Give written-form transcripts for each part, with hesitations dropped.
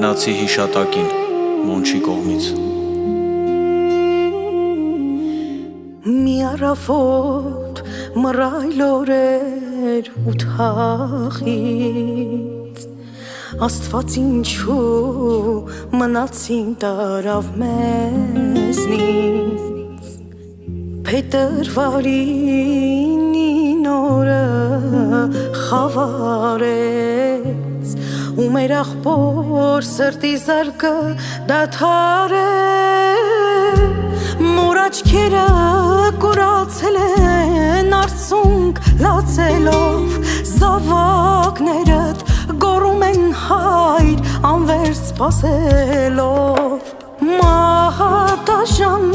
Գնացի հիշատակին Մոնչի կողմից։ Մի առավոտ մռայլ օրեր ու թախից Աստված ինչու մնացին տարավ մեզնից Փետրվարին օրը խավարեց ու մեր աղբոր սրտի զարկը դադարեց Մոր աչքերը կուրացել են արցունք լացելով Զավակներդ գոռում են հայր անվերջ սպասելով Մահատաշան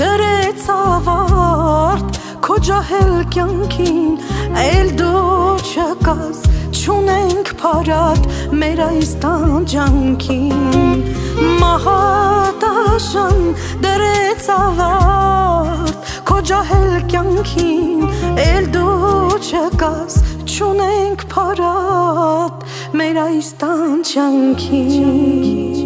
դրեց ավարտ քո ջահել կյանքին Էլ դու չկաս չունենք փարատ մեր այս տանջանքին Մահատաշան դրեց ավարտ քո ջահել կյանքին Էլ դու չկաս չունենք փարատ մեր այս տանջանքին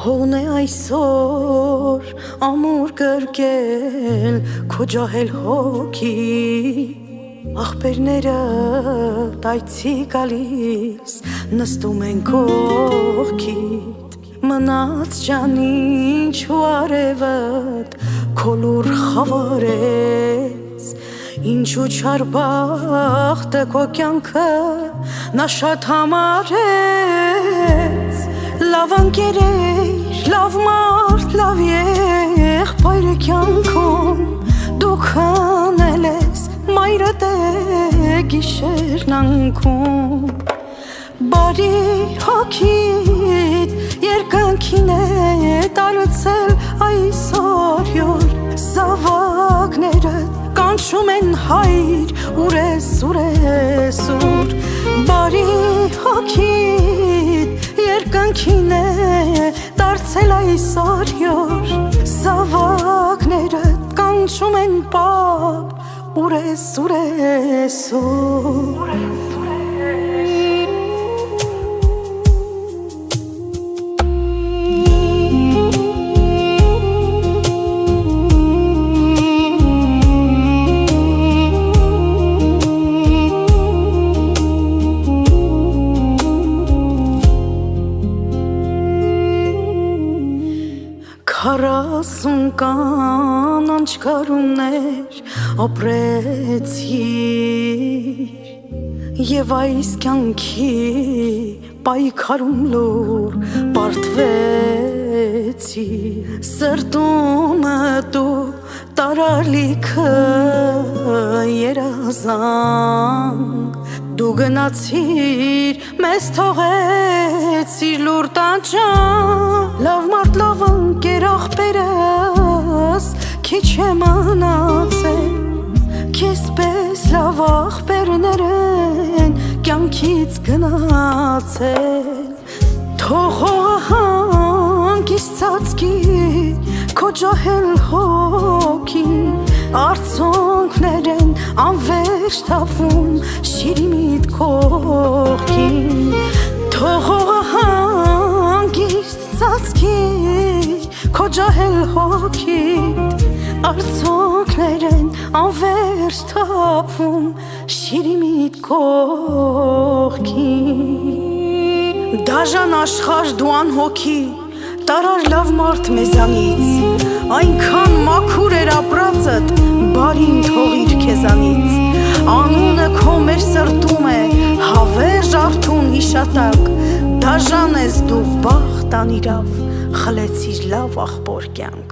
Հոն է այսօր ամուր կրկել քո ջահել հոգի Աղբերները այցի գալիս նստում են կողքիդ Մնաց ջանին չու արևդ քո լուր խավարեց Ինչու չար բախտը քո կյանքը նա շատ համարեց Լավ անկերեր, լավ մարդ, լավ եղբայր է կյանքում Դու քանել ես մայրդ է գիշերն անկում Բարի հոգիդ երկնքին է տարածել այսօր յոր Զավակներդ կանչում են հայր ուրես ուրեսուր Բարի հոգիդ երկնքին է դարձել այսօր յոր Զավակներդ կանչում են պապ ուրես ուրեսուր Քառասուն կանանչ կարուններ ապրեցիր Եվ այս կյանքի պայքարում լուր պարտվեցի Սրտումը դու տարալիքը երազանք Դու գնացիր մեզ թողեցիր լուր տանջանք Լավ մարդ լավ ընկեր աղբերս քիչ է մնացել Քեզ պես լավ աղբերներ են կյանքից գնացել Թող հանգիստ ծածկի քո ջահել հոգին Արցունքներ են անվերջ թափվում շիրիմիդ կողքին Թող հանգիստ ծածկի քո ջահել հոգիդ Արցունքներ են անվերջ թափվում շիրիմիդ կողքին Դաժան աշխարհ դու անհոգի տարար լավ մարդ մեզանից Այնքան մաքուր էր ապրածդ բարին թողիր քեզանից Անունը քո մեր սրտում է հավերժ արթուն հիշատակ Դաժան ես դու բախտ անիրավ խլեցիր լավ աղբոր կյանք